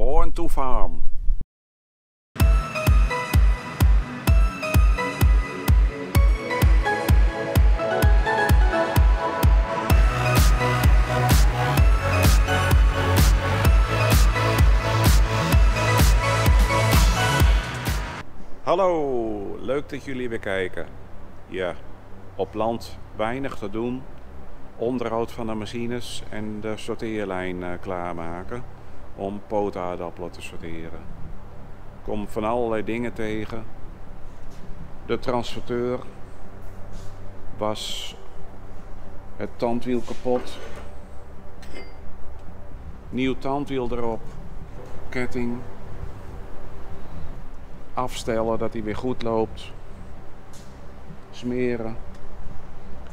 Born to Farm. Hallo, leuk dat jullie weer kijken. Ja, op land weinig te doen. Onderhoud van de machines en de sorteerlijn klaarmaken om pootaardappelen te sorteren. Ik kom van allerlei dingen tegen. De transporteur was het tandwiel kapot. Nieuw tandwiel erop. Ketting. Afstellen dat hij weer goed loopt. Smeren.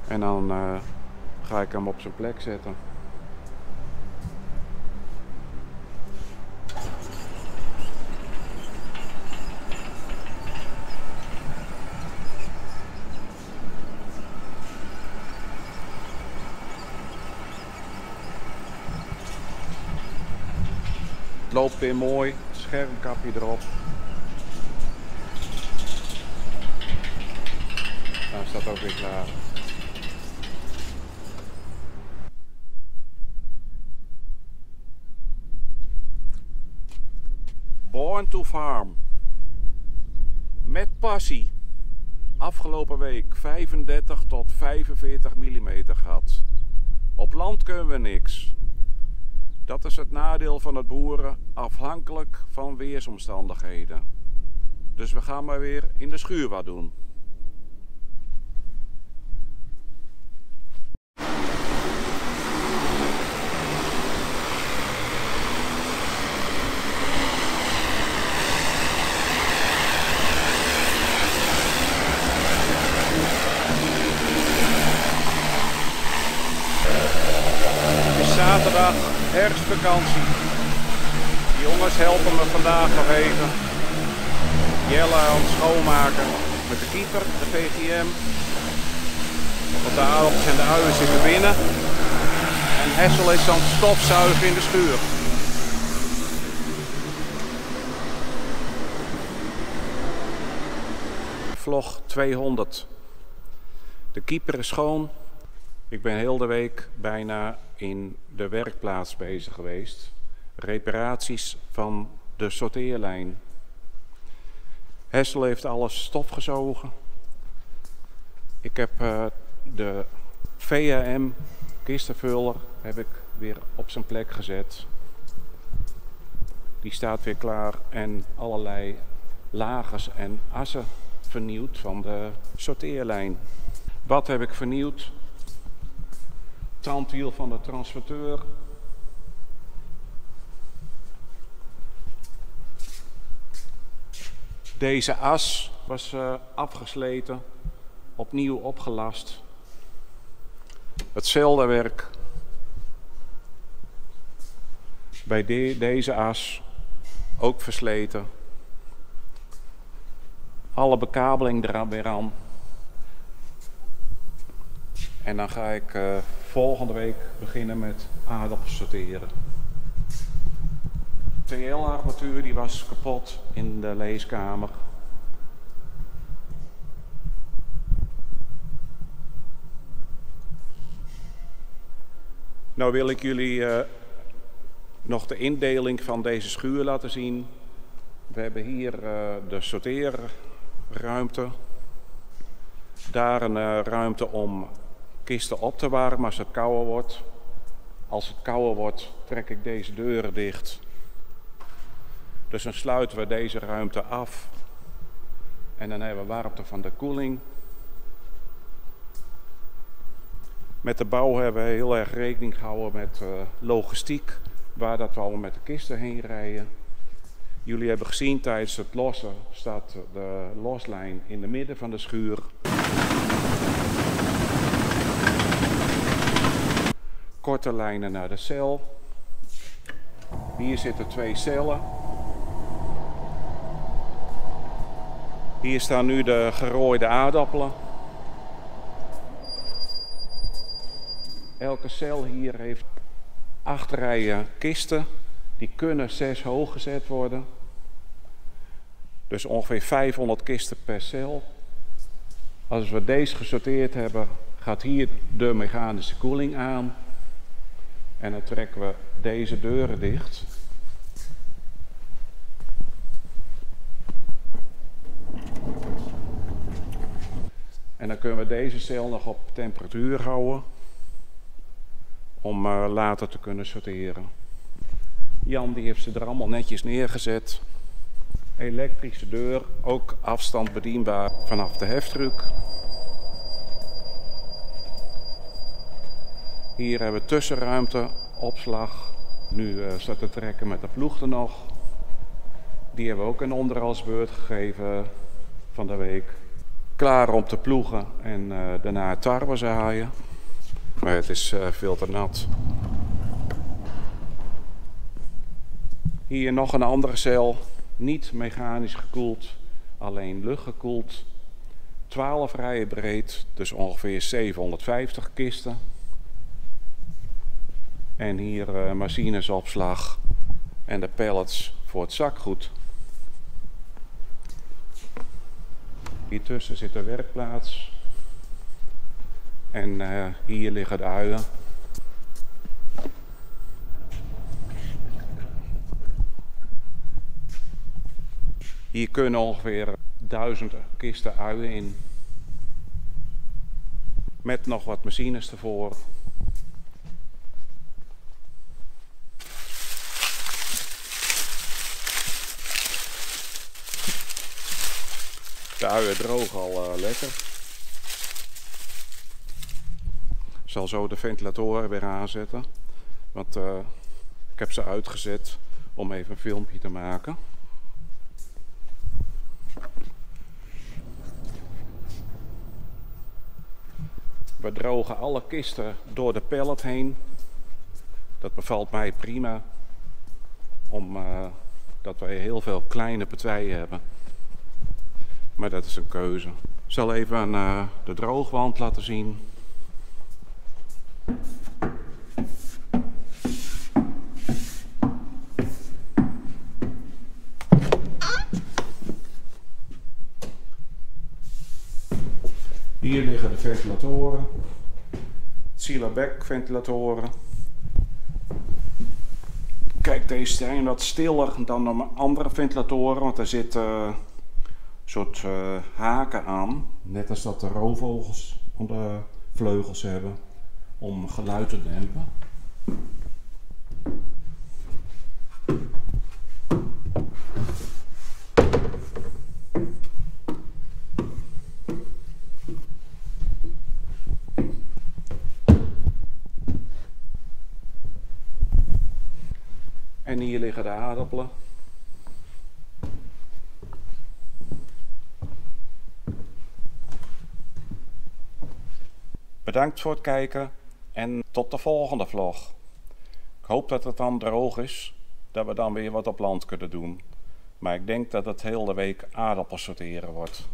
En dan ga ik hem op zijn plek zetten. Het loopt weer mooi, schermkapje erop. Nou staat ook weer klaar. Born to Farm. Met passie. Afgelopen week 35 tot 45 mm gehad. Op land kunnen we niks. Dat is het nadeel van het boeren, afhankelijk van weersomstandigheden. Dus we gaan maar weer in de schuur wat doen. Zaterdag, herfstvakantie. De jongens helpen me vandaag nog even. Jelle aan het schoonmaken met de keeper, de VGM. Want de aardappels en de uien zitten binnen. En Hessel is aan het stofzuigen in de schuur. Vlog 200. De keeper is schoon. Ik ben heel de week bijna in de werkplaats bezig geweest. Reparaties van de sorteerlijn. Hessel heeft alles stofgezogen. Ik heb de VAM kistenvuller heb ik weer op zijn plek gezet. Die staat weer klaar en allerlei lagers en assen vernieuwd van de sorteerlijn. Wat heb ik vernieuwd? Tandwiel van de transporteur. Deze as was afgesleten, opnieuw opgelast. Hetzelfde werk bij deze as, ook versleten. Alle bekabeling er weer aan. En dan ga ik volgende week beginnen met aardappels sorteren. TL-armatuur die was kapot in de leeskamer. Nou wil ik jullie nog de indeling van deze schuur laten zien. We hebben hier de sorteerruimte. Daar een ruimte om kisten op te warmen als het kouder wordt. Als het kouder wordt, trek ik deze deuren dicht. Dus dan sluiten we deze ruimte af. En dan hebben we warmte van de koeling. Met de bouw hebben we heel erg rekening gehouden met logistiek. Waar dat we allemaal met de kisten heen rijden. Jullie hebben gezien tijdens het lossen staat de loslijn in het midden van de schuur. Korte lijnen naar de cel. Hier zitten 2 cellen. Hier staan nu de gerooide aardappelen. Elke cel hier heeft 8 rijen kisten Die kunnen 6 hoog gezet worden. Dus ongeveer 500 kisten per cel. Als we deze gesorteerd hebben, gaat hier de mechanische koeling aan. En dan trekken we deze deuren dicht. En dan kunnen we deze cel nog op temperatuur houden. Om later te kunnen sorteren. Jan die heeft ze er allemaal netjes neergezet. Elektrische deur, ook afstand bedienbaar vanaf de heftruck. Hier hebben we tussenruimte, opslag. Nu staat de trekker met de ploeg er nog. Die hebben we ook een onderhoudsbeurt gegeven van de week. Klaar om te ploegen en daarna tarwe zaaien. Maar het is veel te nat. Hier nog een andere cel. Niet mechanisch gekoeld, alleen luchtgekoeld. 12 rijen breed, dus ongeveer 750 kisten. En hier machinesopslag en de pallets voor het zakgoed. Hiertussen zit de werkplaats. En hier liggen de uien. Hier kunnen ongeveer 1000 kisten uien in. Met nog wat machines ervoor. De uien drogen al lekker. Ik zal zo de ventilatoren weer aanzetten. Want ik heb ze uitgezet om even een filmpje te maken. We drogen alle kisten door de pallet heen. Dat bevalt mij prima. Omdat wij heel veel kleine partijen hebben. Maar dat is een keuze. Ik zal even de droogwand laten zien. Hier liggen de ventilatoren. Sealer-back ventilatoren. Kijk, deze zijn wat stiller dan de andere ventilatoren, want er zitten soort haken aan. Net als dat de roofvogels aan de vleugels hebben, om geluid te dempen. En hier liggen de aardappelen. Bedankt voor het kijken en tot de volgende vlog. Ik hoop dat het dan droog is, dat we dan weer wat op land kunnen doen. Maar ik denk dat het heel de week aardappels sorteren wordt.